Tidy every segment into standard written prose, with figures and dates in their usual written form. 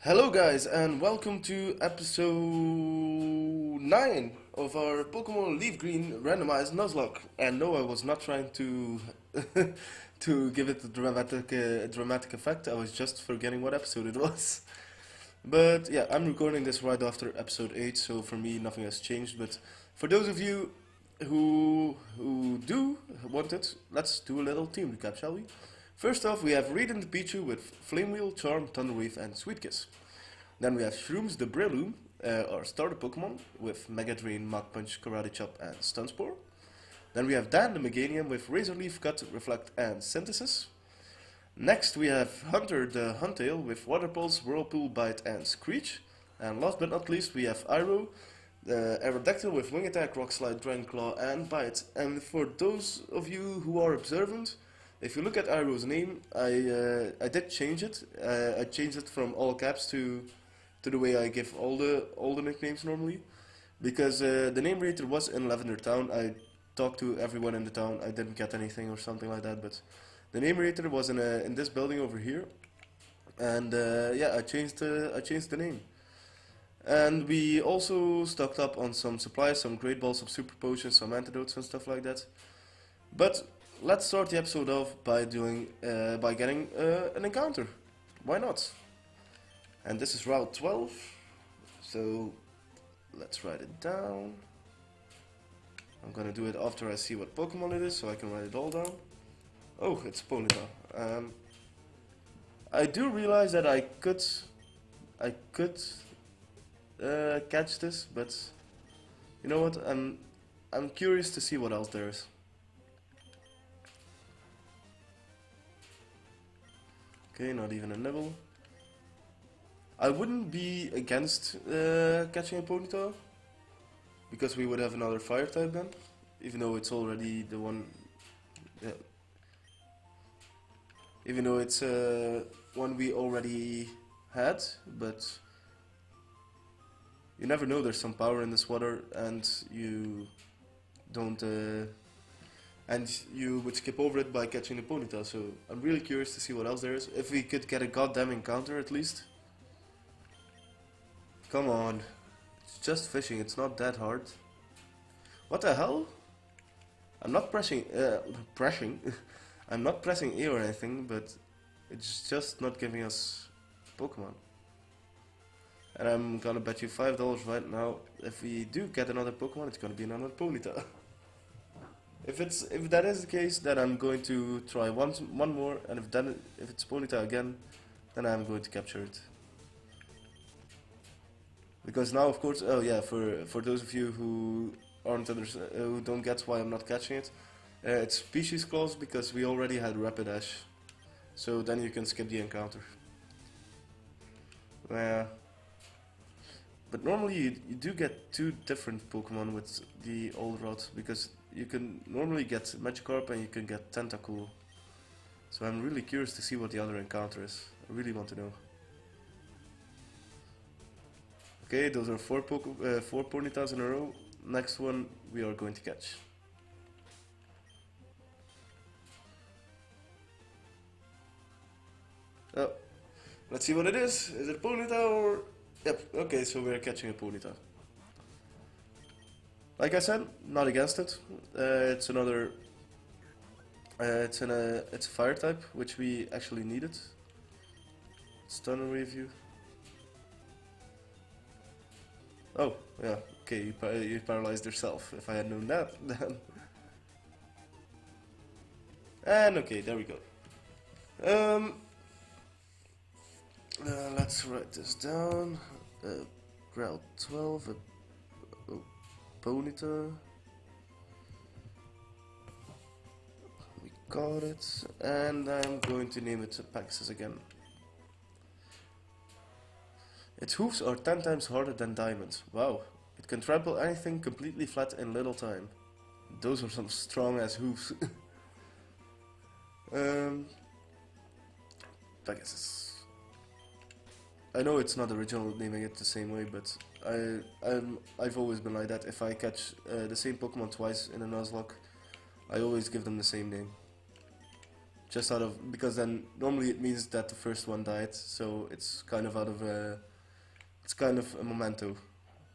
Hello guys and welcome to episode 9 of our Pokémon Leafgreen Randomized Nuzlocke. And no, I was not trying to to give it a dramatic effect. I was just forgetting what episode it was. But yeah, I'm recording this right after episode 8, so for me nothing has changed. But for those of you who do want it, let's do a little team recap, shall we? First off, we have Raiden the Pichu with Flame Wheel, Charm, Thunder Wave and Sweet Kiss. Then we have Shrooms the Breloom, our starter Pokemon, with Mega Drain, Mach Punch, Karate Chop and Stun Spore. Then we have Dan the Meganium with Razor Leaf, Cut, Reflect and Synthesis. Next we have Hunter the Huntail with Water Pulse, Whirlpool, Bite and Screech. And last but not least we have Iroh, the Aerodactyl with Wing Attack, Rock Slide, Dragon Claw and Bite. And for those of you who are observant, if you look at Iroh's name, I did change it. I changed it from all caps to the way I give all the nicknames normally, because the name rater was in Lavender Town. I talked to everyone in the town. I didn't get anything or something like that, but the name rater was in this building over here, and yeah, I changed the name. And we also stocked up on some supplies, some Great Balls, some Super Potions, some antidotes and stuff like that. But let's start the episode off by getting an encounter. Why not? And this is Route 12, so let's write it down. I'm gonna do it after I see what Pokemon it is, so I can write it all down. Oh, it's Ponyta. I do realize that I could catch this, but you know what? I'm curious to see what else there is. Okay, not even a nibble. I wouldn't be against catching a Ponyta, because we would have another fire type then, even though it's already the one. Yeah. Even though it's one we already had, but you never know. There's some power in this water, and you don't. And you would skip over it by catching the Ponyta. So I'm really curious to see what else there is. If we could get a goddamn encounter at least. Come on, it's just fishing, it's not that hard. What the hell? I'm not pressing, I'm not pressing A or anything, but it's just not giving us Pokemon. And I'm gonna bet you $5 right now, if we do get another Pokemon, it's gonna be another Ponyta. If that is the case, then I'm going to try one more, and if it's Ponyta again, then I'm going to capture it. Because now, of course, oh yeah, for those of you who who don't get why I'm not catching it, it's species clause because we already had Rapidash, so then you can skip the encounter. Yeah, but normally you do get two different Pokemon with the old route, because you can normally get Magikarp and you can get Tentacool. So I'm really curious to see what the other encounter is. I really want to know. Okay, those are four Ponytas in a row. Next one we are going to catch. Oh, let's see what it is. Is it Ponyta or... Yep, okay, so we're catching a Ponyta. Like I said, not against it. It's another... it's a fire type, which we actually needed. Stunner Review. Oh, yeah, okay, you paralyzed yourself. If I had known that, then... And okay, there we go. Let's write this down. Route 12, Ponyta. We got it, and I'm going to name it Pegasus again. Its hooves are 10 times harder than diamonds. Wow. It can trample anything completely flat in little time. Those are some strong ass hooves. Pegasus. I know it's not original naming it the same way, but I've always been like that. If I catch the same Pokemon twice in a Nuzlocke, I always give them the same name. just out of because then normally it means that the first one died, so it's kind of it's kind of a memento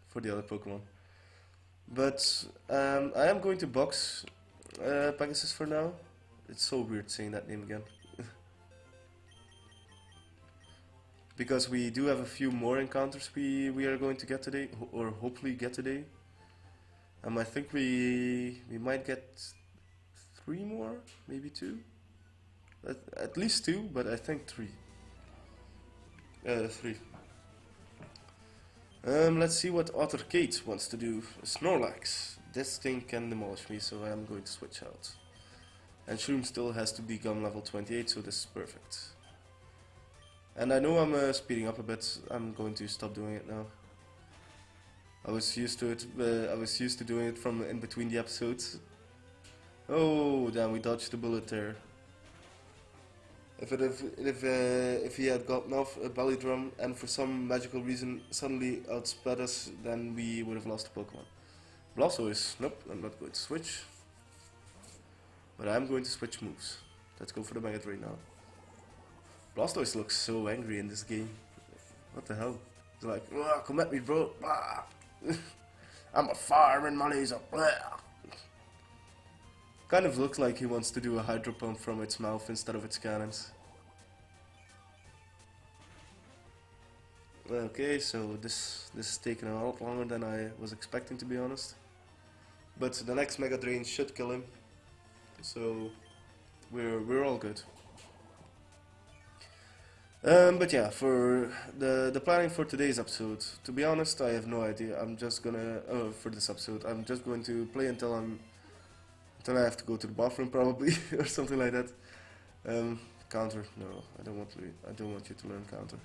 for the other Pokemon. But I am going to box Pegasus for now. It's so weird saying that name again. Because we do have a few more encounters we are going to get today, or hopefully get today. I think we might get 3 more, maybe 2. At least 2, but I think 3. 3. Let's see what Otter Kate wants to do. Snorlax. This thing can demolish me, so I'm going to switch out. And Shroom still has to become level 28, so this is perfect. And I know I'm speeding up a bit. I'm going to stop doing it now. I was used to it. I was used to doing it from in between the episodes. Oh, damn! We dodged the bullet there. If he had gotten off a belly drum and for some magical reason suddenly outsped us, then we would have lost the Pokemon. Blastoise. Nope, I'm not going to switch. But I'm going to switch moves. Let's go for the Mega Drain now. Blastoise looks so angry in this game. What the hell? He's like, come at me, bro. I'm a fire in my laser. Kind of looks like he wants to do a hydro pump from its mouth instead of its cannons. Okay, so this is taking a lot longer than I was expecting, to be honest. But the next Mega Drain should kill him. So we're all good. But yeah, for the planning for today's episode, to be honest, I have no idea. I'm just gonna for this episode, I'm just going to play until I have to go to the bathroom probably or something like that. Counter? No, I don't want you to learn counter.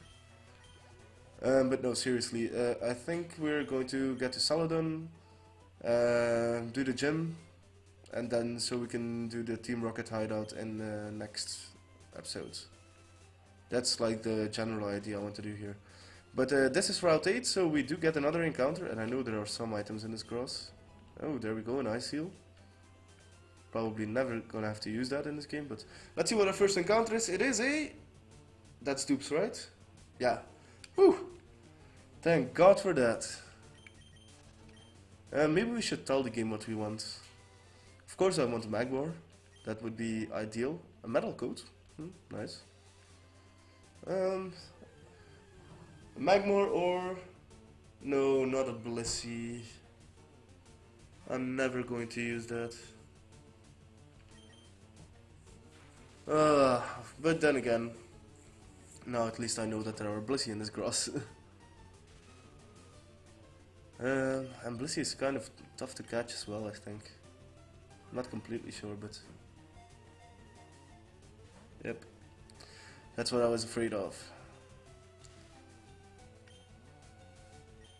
But no, seriously, I think we're going to get to Saladin, do the gym, and then so we can do the Team Rocket hideout in the next episode. That's like the general idea I want to do here. But this is Route 8, so we do get another encounter, and I know there are some items in this grass. Oh, there we go, an Ice Seal. Probably never gonna have to use that in this game, but let's see what our first encounter is. It is a... That's Dupes, right? Yeah. Whew! Thank God for that. Maybe we should tell the game what we want. Of course I want a Magmar. That would be ideal. A Metal Coat. Nice. Magmar or... No, not a Blissey. I'm never going to use that. But then again, now at least I know that there are Blissey in this grass. And Blissey is kind of tough to catch as well, I think. Not completely sure, but... Yep. That's what I was afraid of.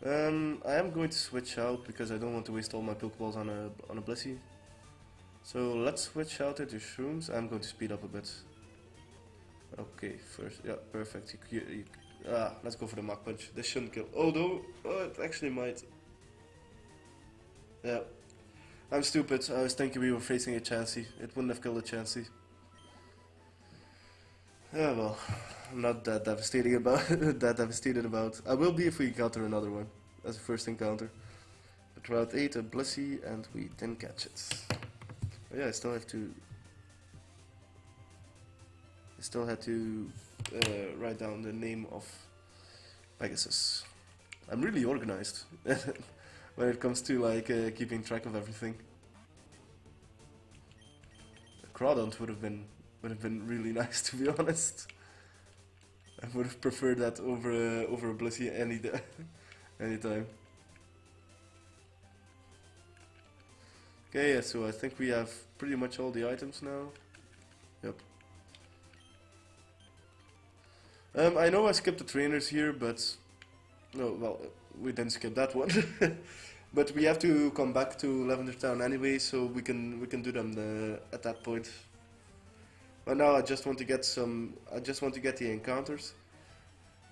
I am going to switch out because I don't want to waste all my Pokeballs on a Blissey. So let's switch out into Shrooms. I'm going to speed up a bit. Okay, first, yeah, perfect. Let's go for the Mach Punch. This shouldn't kill. Although, it actually might. Yeah, I'm stupid. I was thinking we were facing a Chansey. It wouldn't have killed a Chansey. Yeah, well, I'm not that devastated about. I will be if we encounter another one as a first encounter. But Route 8, a Blissey, and we didn't catch it. Oh yeah, I still had to write down the name of Pegasus. I'm really organized when it comes to like keeping track of everything. A Crawdont would have been really nice, to be honest. I would have preferred that over a Blissey any time. Okay, yeah, so I think we have pretty much all the items now. Yep. I know I skipped the trainers here, but... No, well, we didn't skip that one. But we have to come back to Lavender Town anyway, so we can do them at that point. But now I just want to get the encounters.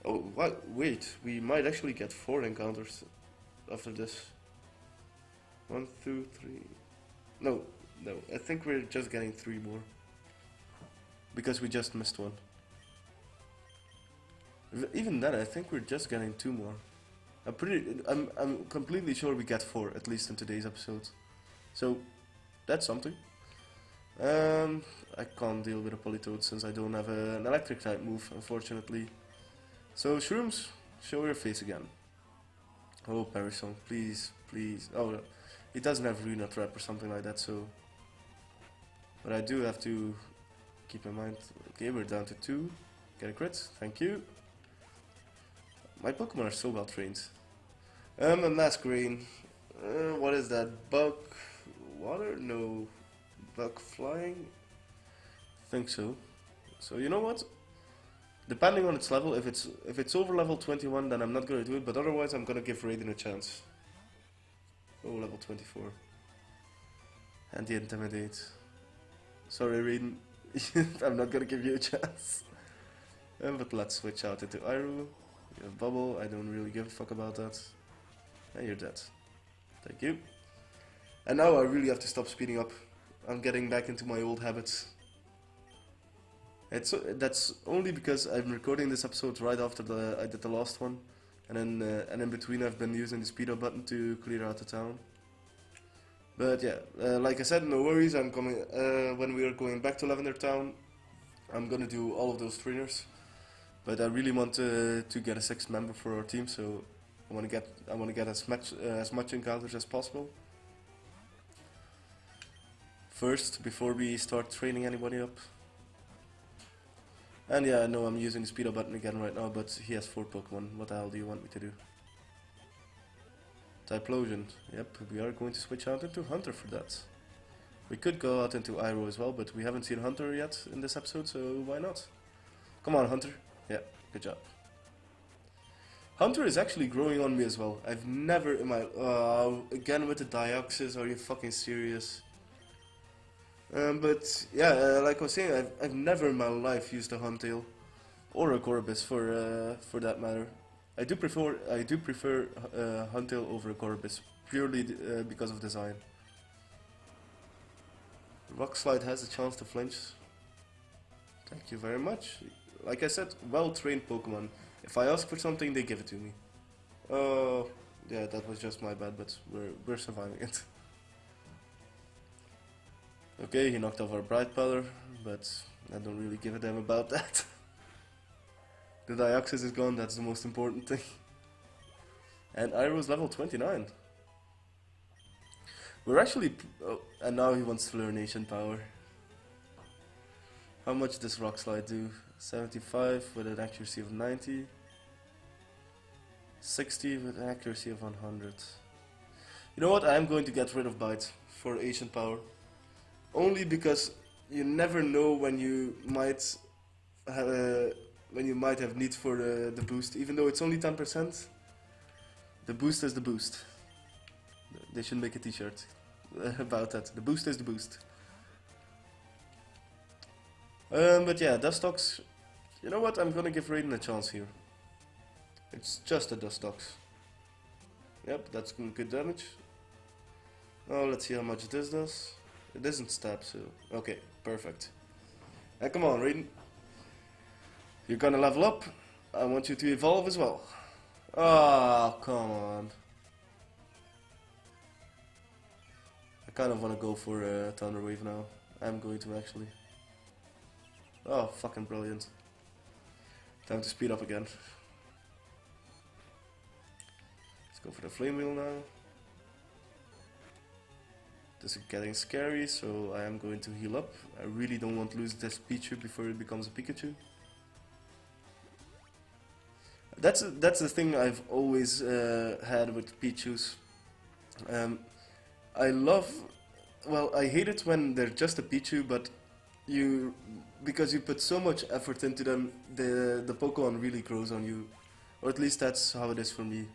Oh, what? Wait, we might actually get 4 encounters after this. 1, 2, 3... No, I think we're just getting 3 more. because we just missed one. Even then, I think we're just getting 2 more. I'm completely sure we get 4 at least in today's episode. So that's something. I can't deal with a Politoad since I don't have an electric type move, unfortunately. So Shrooms, show your face again. Oh, Parasong, please, please. Oh, no. He doesn't have Luna Trap or something like that, so. But I do have to keep in mind. Okay, we're down to 2. Get a crit, thank you. My Pokemon are so well trained. A Masquerain. What is that? Bug water? No. Bug flying? Think so. So you know what? Depending on its level, if it's over level 21, then I'm not gonna do it. But otherwise, I'm gonna give Raiden a chance. Oh, level 24. And the Intimidate. Sorry, Raiden. I'm not gonna give you a chance. But let's switch out into Iru. You have Bubble. I don't really give a fuck about that. And you're dead. Thank you. And now I really have to stop speeding up. I'm getting back into my old habits. That's only because I'm recording this episode right after I did the last one, and in between I've been using the speed up button to clear out the town. But yeah, like I said, no worries. I'm coming when we are going back to Lavender Town. I'm gonna do all of those trainers, but I really want to get a 6th member for our team, so I want to get as much encounters as possible. First, before we start training anybody up. And yeah, I know I'm using the speed up button again right now, but he has 4 Pokemon. What the hell do you want me to do? Typhlosion. Yep, we are going to switch out into Hunter for that. We could go out into Iroh as well, but we haven't seen Hunter yet in this episode, so why not? Come on, Hunter. Yeah, good job. Hunter is actually growing on me as well. I've never in my... again with the Dioxys, are you fucking serious? But yeah, like I was saying, I've never in my life used a Huntail or a Gorbis for that matter. I do prefer Huntail over a Gorbis purely because of design. Rock Slide has a chance to flinch. Thank you very much. Like I said, well-trained Pokemon. If I ask for something, they give it to me. Oh, yeah, that was just my bad, but we're surviving it. Okay, he knocked off our Bright Powder, but I don't really give a damn about that. The Dioxys is gone, that's the most important thing. And Iroh's level 29. We're actually... Oh, and now he wants to learn Ancient Power. How much does Rock Slide do? 75 with an accuracy of 90. 60 with an accuracy of 100. You know what, I am going to get rid of Bite for Ancient Power. Only because you never know when you might have need for the boost. Even though it's only 10%, the boost is the boost. They should make a t-shirt about that. The boost is the boost. But yeah, Dustox. You know what? I'm gonna give Raiden a chance here. It's just a Dustox. Yep, that's good damage. Oh, let's see how much this does. It isn't stab, so okay, perfect. And come on, Raiden. You're gonna level up. I want you to evolve as well. Ah, oh, come on. I kind of want to go for a Thunder Wave now. I'm going to actually. Oh, fucking brilliant. Time to speed up again. Let's go for the Flame Wheel now. This is getting scary, so I am going to heal up. I really don't want to lose this Pichu before it becomes a Pikachu. That's the thing I've always had with Pichus. I hate it when they're just a Pichu, but because you put so much effort into them, the Pokemon really grows on you. Or at least that's how it is for me.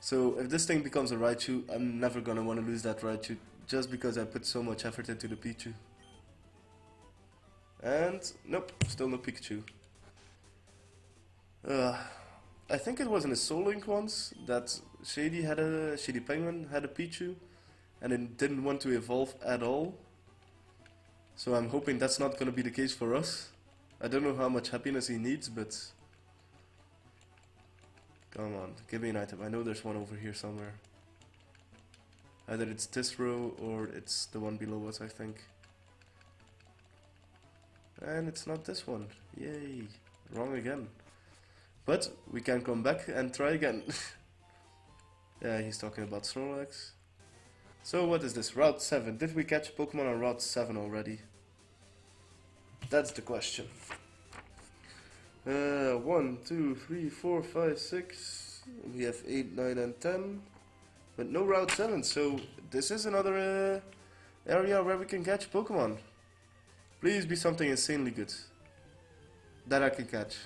So if this thing becomes a Raichu, I'm never gonna want to lose that Raichu just because I put so much effort into the Pichu. And nope, still no Pikachu. I think it was in a Soul Link once that Shady Penguin had a Pichu and it didn't want to evolve at all. So I'm hoping that's not gonna be the case for us. I don't know how much happiness he needs, but... Come on, give me an item. I know there's one over here somewhere. Either it's this row or it's the one below us, I think. And it's not this one. Yay. Wrong again. But we can come back and try again. Yeah, he's talking about Snorlax. So what is this? Route 7. Did we catch Pokemon on Route 7 already? That's the question. 1, 2, 3, 4, 5, 6. We have 8, 9 and 10. But no Route 7, so this is another area where we can catch Pokemon. Please be something insanely good that I can catch.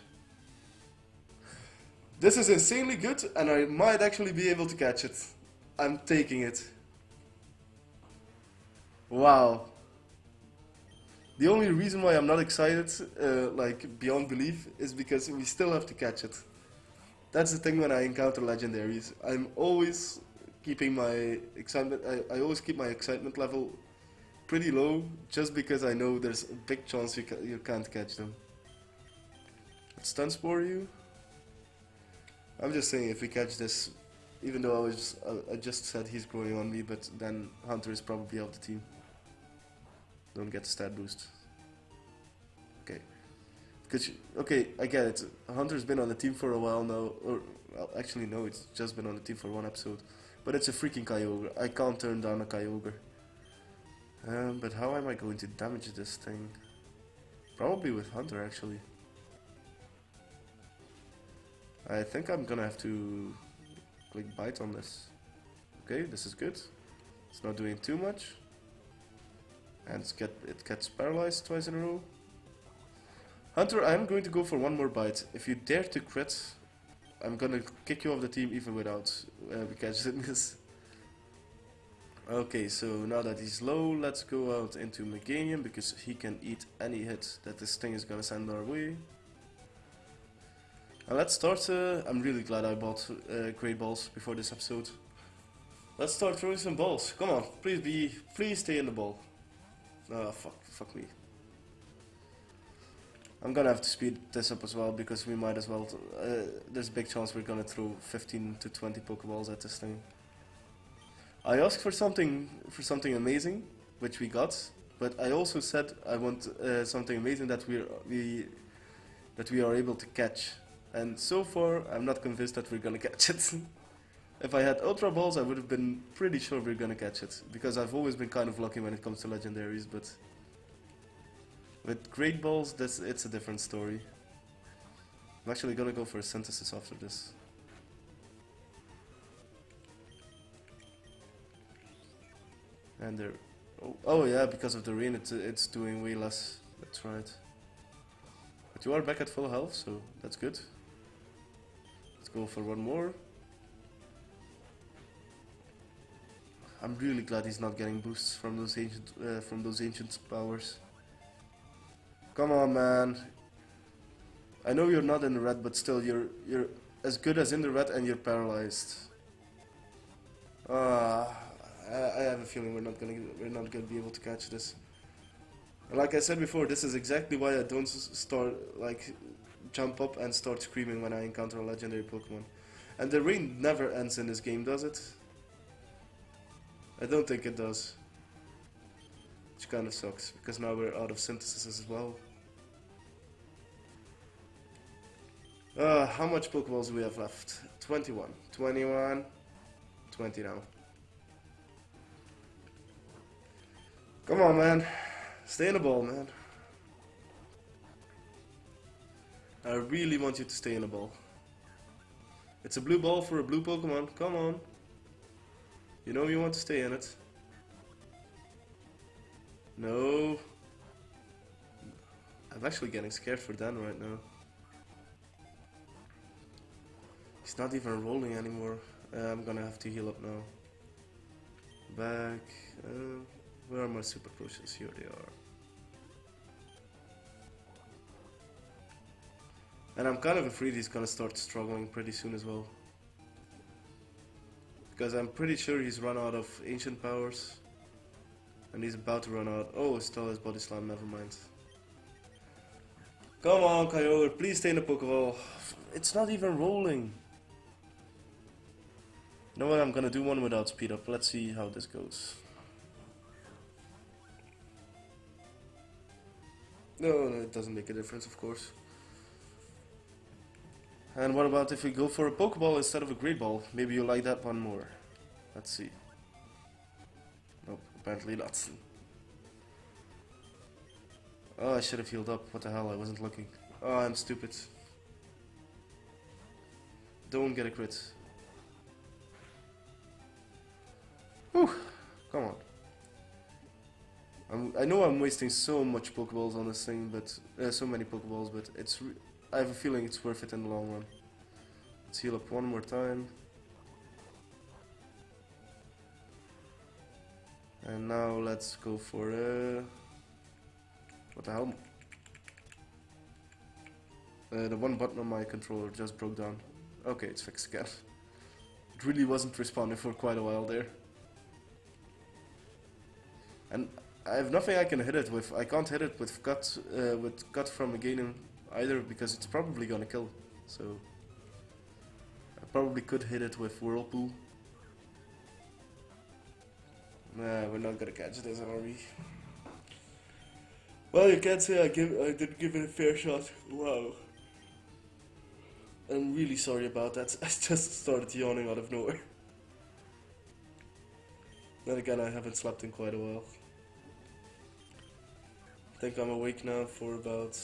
This is insanely good and I might actually be able to catch it. I'm taking it. Wow. The only reason why I'm not excited, like beyond belief, is because we still have to catch it. That's the thing when I encounter legendaries. I'm always keeping my excitement, I always keep my excitement level pretty low, just because I know there's a big chance you can't catch them. Stun Spore you? I'm just saying if we catch this, even though I just said he's growing on me, but then Hunter is probably out of the team. Don't get the stat boost. Okay. Okay, I get it. Hunter's been on the team for a while now, or well, actually no, it's just been on the team for one episode. But it's a freaking Kyogre. I can't turn down a Kyogre. But how am I going to damage this thing? Probably with Hunter actually. I think I'm gonna have to click bite on this. Okay, this is good. It's not doing too much. And it gets paralyzed twice in a row. Hunter, I'm going to go for one more bite. If you dare to crit, I'm gonna kick you off the team even without catching this. Okay, so now that he's low, let's go out into Meganium because he can eat any hit that this thing is gonna send our way. And let's start, I'm really glad I bought Great Balls before this episode. Let's start throwing some balls. Come on, please stay in the ball. Ah, fuck me. I'm gonna have to speed this up as well because we might as well, there's a big chance we're gonna throw 15 to 20 Pokeballs at this thing. I asked for something amazing, which we got, but I also said I want something amazing that we are able to catch. And so far, I'm not convinced that we're gonna catch it. If I had Ultra Balls, I would have been pretty sure we're gonna catch it, because I've always been kind of lucky when it comes to legendaries, but with Great Balls, it's a different story. I'm actually gonna go for a Synthesis after this. And there, oh yeah, because of the rain, it's doing way less. That's right. But you are back at full health, so that's good. Let's go for one more. I'm really glad he's not getting boosts from those ancient powers. Come on, man. I know you're not in the red, but still, you're as good as in the red, and you're paralyzed. I have a feeling we're not gonna be able to catch this. And like I said before, this is exactly why I don't jump up and start screaming when I encounter a legendary Pokemon. And the rain never ends in this game, does it? I don't think it does. Which kind of sucks, because now we're out of Synthesis as well. How much Pokeballs do we have left? 21. 21. 20 now. Come on, man. Stay in the ball, man. I really want you to stay in the ball. It's a blue ball for a blue Pokemon. Come on. You know you want to stay in it. No. I'm actually getting scared for Dan right now. He's not even rolling anymore. I'm gonna have to heal up now. Back. Where are my super potions? Here they are. And I'm kind of afraid he's gonna start struggling pretty soon as well. Because I'm pretty sure he's run out of ancient powers. And he's about to run out. Oh, still has body slam, never mind. Come on, Kyogre, please stay in the Pokeball. It's not even rolling. You know what, I'm gonna do one without speed up. Let's see how this goes. No, it doesn't make a difference, of course. And what about if we go for a Pokeball instead of a Great Ball? Maybe you like that one more. Let's see. Nope, apparently not. Oh, I should have healed up. What the hell, I wasn't looking. Oh, I'm stupid. Don't get a crit. Whew, come on. I know I'm wasting so much Pokeballs on this thing, but so many Pokeballs, but I have a feeling it's worth it in the long run. Let's heal up one more time. And now let's go for what the hell? The one button on my controller just broke down. Okay, it's fixed again. It really wasn't responding for quite a while there. And I have nothing I can hit it with. I can't hit it with cut from a Gainem either because it's probably gonna kill. So I probably could hit it with Whirlpool. Nah, we're not gonna catch this, are we? Well, you can't say I didn't give it a fair shot. Wow. I'm really sorry about that. I just started yawning out of nowhere. Then again, I haven't slept in quite a while. I think I'm awake now for about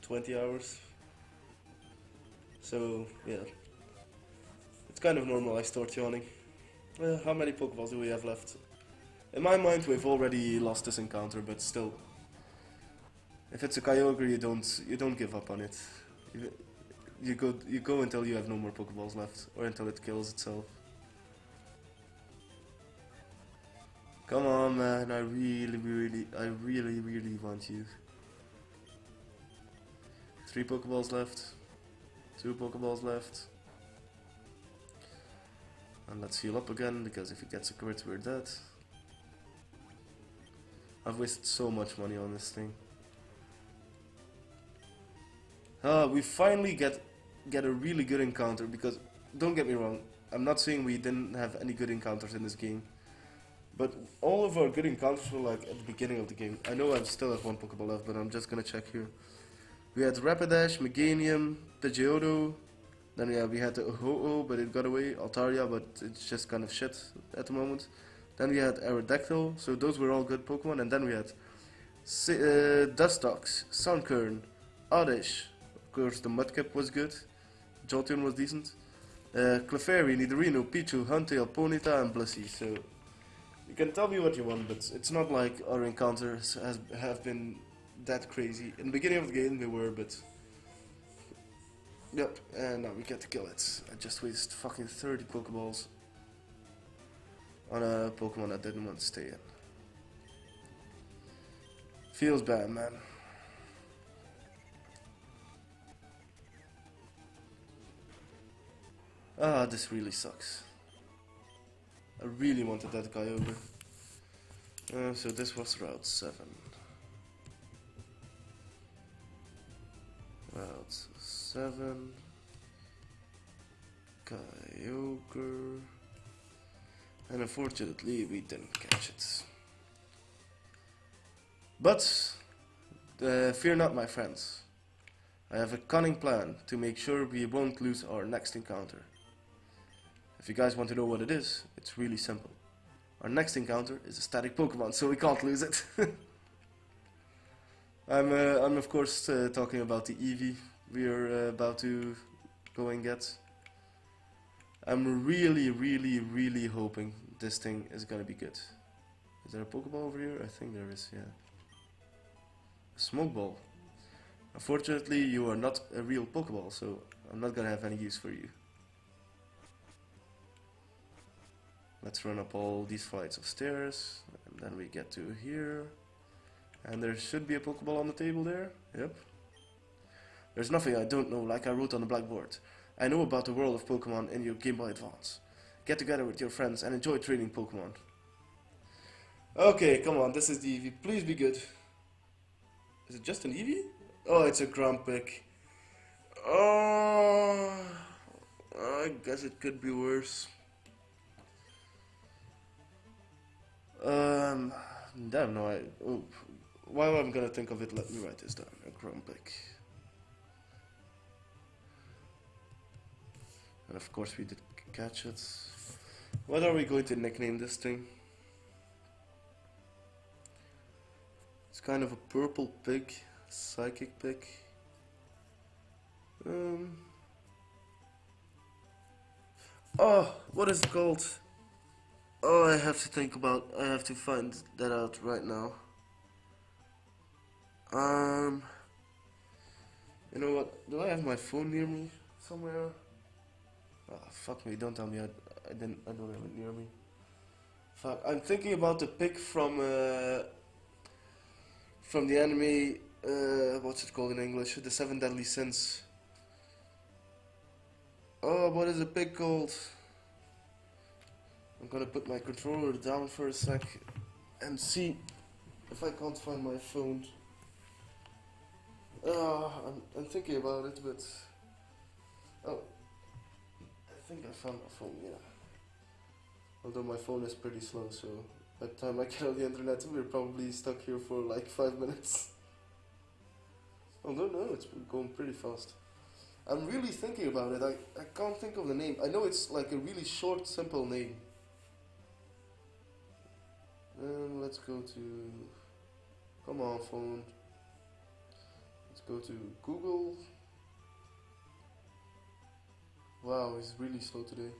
20 hours. So, yeah. It's kind of normal I start yawning. How many Pokeballs do we have left? In my mind, we've already lost this encounter, but still. If it's a Kyogre, you don't give up on it. You go until you have no more Pokeballs left, or until it kills itself. Come on, man! I really want you. 3 Pokeballs left. 2 Pokeballs left. And let's heal up again, because if it gets a crit, we're dead. I've wasted so much money on this thing. We finally get a really good encounter, because, don't get me wrong, I'm not saying we didn't have any good encounters in this game. But all of our good encounters were like at the beginning of the game. I know I still have 1 Pokeball left, but I'm just gonna check here. We had Rapidash, Meganium, Pidgeotto. Then yeah, we had the Ho-Oh, but it got away. Altaria, but it's just kind of shit at the moment. Then we had Aerodactyl, so those were all good Pokemon. And then we had Dustox, Sunkern, Oddish. Of course, the Mudkip was good. Jolteon was decent. Clefairy, Nidorino, Pichu, Huntail, Ponyta, and Blissey. So you can tell me what you want, but it's not like our encounters have been that crazy. In the beginning of the game they were, but yep, and now we get to kill it. I just wasted fucking 30 Pokeballs on a Pokemon that didn't want to stay in. Feels bad, man. Ah, this really sucks. I really wanted that Kyogre. So this was Route 7. Route 7. Kyogre. And unfortunately we didn't catch it. But fear not, my friends. I have a cunning plan to make sure we won't lose our next encounter. If you guys want to know what it is, it's really simple. Our next encounter is a static Pokemon, so we can't lose it. I'm of course talking about the Eevee we are about to go and get. I'm really hoping this thing is gonna be good. Is there a Pokeball over here? I think there is, yeah. A Smoke Ball. Unfortunately, you are not a real Pokeball, so I'm not gonna have any use for you. Let's run up all these flights of stairs, and then we get to here. And there should be a Pokeball on the table there. Yep. There's nothing I don't know, like I wrote on the blackboard. I know about the world of Pokemon in your Game Boy Advance. Get together with your friends and enjoy training Pokemon. Okay, come on, this is the Eevee. Please be good. Is it just an Eevee? Oh, it's a Grumpig. Oh, I guess it could be worse. Um, damn, no, oh, while I'm gonna think of it, let me write this down. A Grumpig. And of course we did catch it. What are we going to nickname this thing? It's kind of a purple pig, psychic pig. Oh, what is it called? Oh, I have to think about. I have to find that out right now. You know what? Do I have my phone near me somewhere? Oh, fuck me! Don't tell me I didn't. I don't have it near me. Fuck! I'm thinking about the pig from the anime. What's it called in English? The Seven Deadly Sins. Oh, what is the pig called? I'm gonna put my controller down for a sec and see if I can't find my phone. I'm thinking about it, but oh, I think I found my phone. Yeah. Although my phone is pretty slow, so by the time I get on the internet, we're probably stuck here for like 5 minutes. Although no, it's going pretty fast. I'm really thinking about it. I can't think of the name. I know it's like a really short, simple name. Let's go to. Come on, phone. Let's go to Google. Wow, it's really slow today.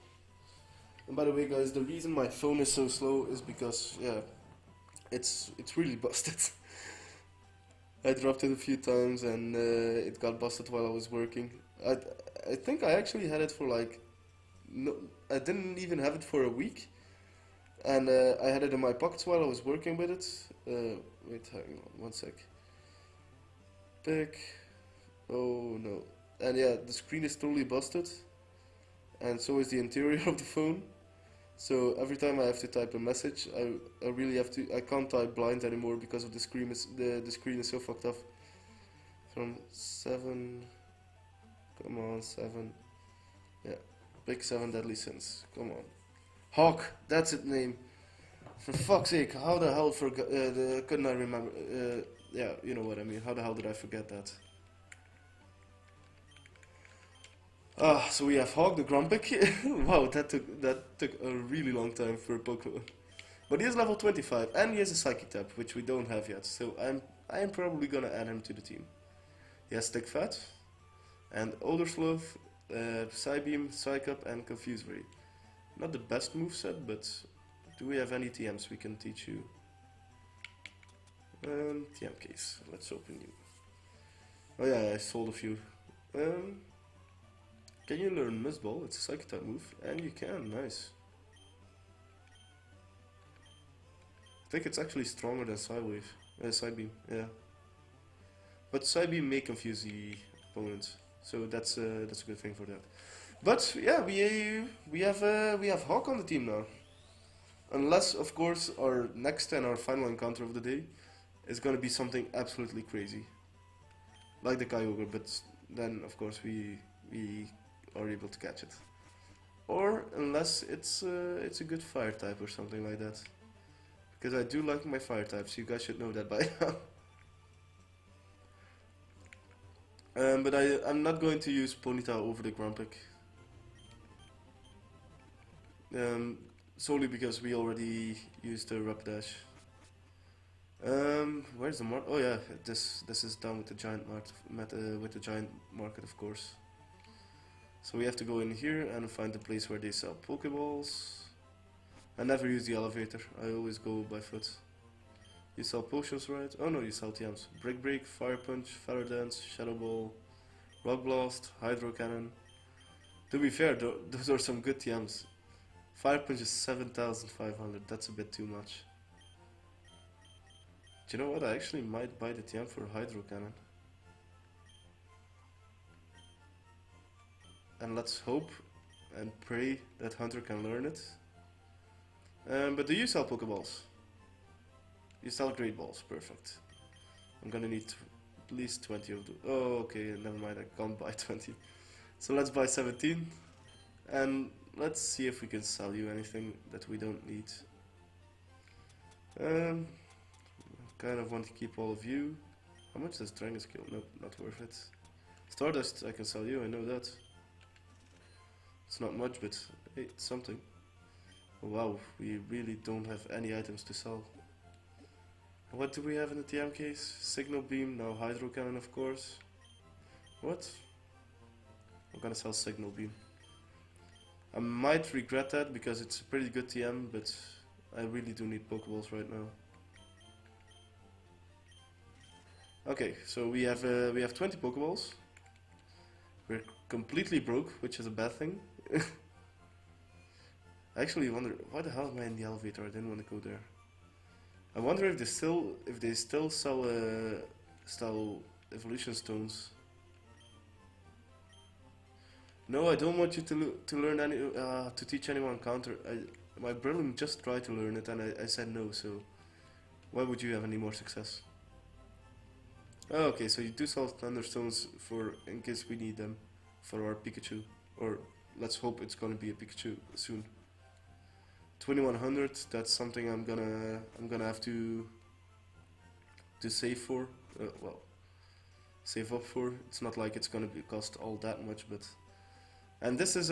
And by the way, guys, the reason my phone is so slow is because yeah, it's really busted. I dropped it a few times and it got busted while I was working. I think I actually had it for like no, I didn't even have it for a week, and I had it in my pockets while I was working with it. Wait, hang on, one sec. Pick. Oh no, and yeah, the screen is totally busted, and so is the interior of the phone. So every time I have to type a message, I really have to. I can't type blind anymore because of the screen is the screen is so fucked up. From 7. Come on, 7. Yeah, big 7 deadly sins. Come on, Hawk. That's its name. For fuck's sake, how the hell couldn't I remember? Yeah, you know what I mean. How the hell did I forget that? Ah, so we have Hawk the Grumpig. Wow, that took a really long time for a Pokemon. But he is level 25 and he has a Psychic type, which we don't have yet. So I am probably gonna add him to the team. He has Stick Fat and Odor Slough, Psybeam, Psycup and Confuse Ray. Not the best moveset, but do we have any TMs we can teach you? TM case. Let's open you. Oh yeah, I sold a few. Can you learn Mist Ball? It's a Psychic type move, and you can. Nice. I think it's actually stronger than Psybeam. Yeah. But Psybeam may confuse the opponent, so that's a good thing for that. But yeah, we have Hawk on the team now. Unless, of course, our next and our final encounter of the day is gonna be something absolutely crazy, like the Kyogre. But then, of course, we are able to catch it. Or unless it's a good fire type or something like that. Because I do like my fire types, you guys should know that by now. But I'm not going to use Ponyta over the Grumpig. Solely because we already used the Rapidash. Where's the mark? Oh yeah, this is down with the giant with the giant market, of course. So we have to go in here and find the place where they sell Pokeballs. I never use the elevator, I always go by foot. You sell potions, right? Oh no, you sell TMs. Brick Break, Fire Punch, Feather Dance, Shadow Ball, Rock Blast, Hydro Cannon. To be fair, those are some good TMs. Fire Punch is 7,500, that's a bit too much. Do you know what? I actually might buy the TM for Hydro Cannon. And let's hope and pray that Hunter can learn it. But do you sell Pokeballs? You sell great balls, perfect. I'm gonna need at least 20 of those. Oh, okay, never mind, I can't buy 20. So let's buy 17. And let's see if we can sell you anything that we don't need. Kind of want to keep all of you. How much does Dragon Skill? Nope, not worth it. Stardust, I can sell you, I know that. It's not much, but hey, it's something. Oh, wow, we really don't have any items to sell. What do we have in the TM case? Signal Beam, now Hydro Cannon, of course. What? I'm gonna sell Signal Beam. I might regret that because it's a pretty good TM, but I really do need Pokeballs right now. Okay, so we have 20 Pokeballs. We're completely broke, which is a bad thing. I actually wonder why the hell am I in the elevator? I didn't want to go there. I wonder if they still sell evolution stones. No, I don't want you to learn to teach anyone counter. My brother just tried to learn it and I said no. So why would you have any more success? Oh, okay, so you do sell thunderstones for in case we need them for our Pikachu, or let's hope it's gonna be a Pikachu soon. 2100. That's something I'm gonna have to save for. Well, save up for. It's not like it's gonna cost all that much, but. And this is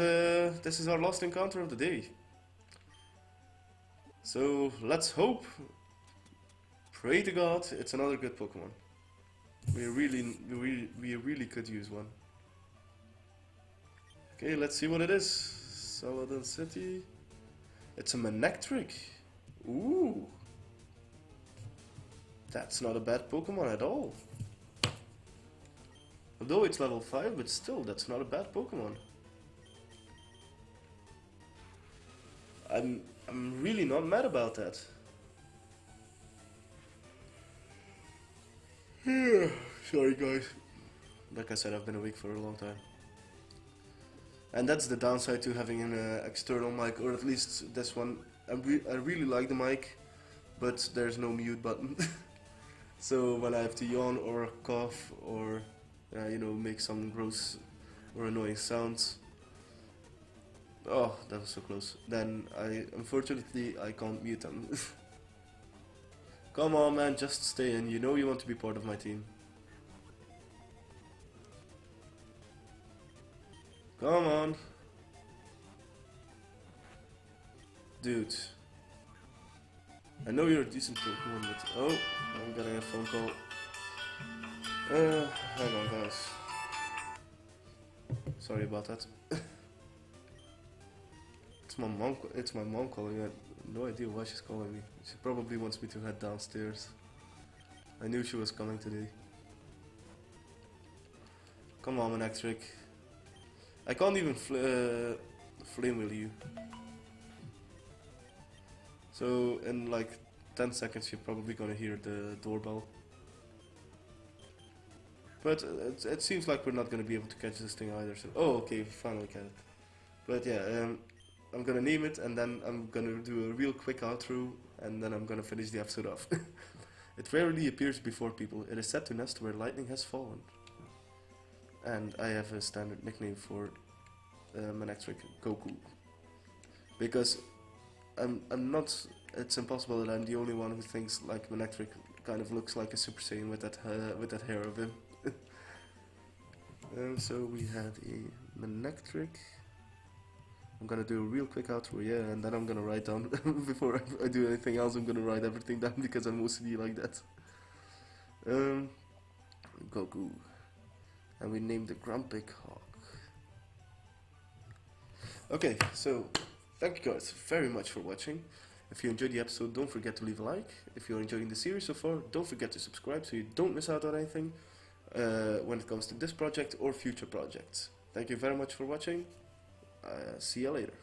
our last encounter of the day. So let's hope. Pray to God, it's another good Pokemon. We really could use one. Okay, let's see what it is. Saladin City. It's a Manectric. Ooh. That's not a bad Pokemon at all. Although it's level 5, but still, that's not a bad Pokemon. I'm really not mad about that. Sorry guys. Like I said, I've been awake for a long time. And that's the downside to having an external mic, or at least this one. I really like the mic, but there's no mute button. So when I have to yawn or cough or you know, make some gross or annoying sounds. Oh, that was so close. Then unfortunately I can't mute them. Come on man, just stay in. You know you want to be part of my team. Come on. Dude. I know you're a decent Pokemon, but... Oh, I'm getting a phone call. Hang on guys. Sorry about that. It's my mom calling. I have no idea why she's calling me. She probably wants me to head downstairs. I knew she was coming today. Come on, Manectric. I can't even flame wheel you. So in like 10 seconds you're probably gonna hear the doorbell. But it seems like we're not gonna be able to catch this thing either. So oh, okay, we finally catch it. But yeah, I'm gonna name it and then I'm gonna do a real quick outro and then I'm gonna finish the episode off. It rarely appears before people. It is said to nest where lightning has fallen. And I have a standard nickname for Manectric, Goku. Because I'm not. It's impossible that I'm the only one who thinks like Manectric kind of looks like a Super Saiyan with that hair of him. So we had a Manectric. I'm gonna do a real quick outro, yeah, and then I'm gonna write down before I do anything else. I'm gonna write everything down because I'm OCD like that. Goku, and we named the Grumpig Hawk. Okay, so thank you guys very much for watching. If you enjoyed the episode, don't forget to leave a like. If you're enjoying the series so far, don't forget to subscribe so you don't miss out on anything when it comes to this project or future projects. Thank you very much for watching. See you later.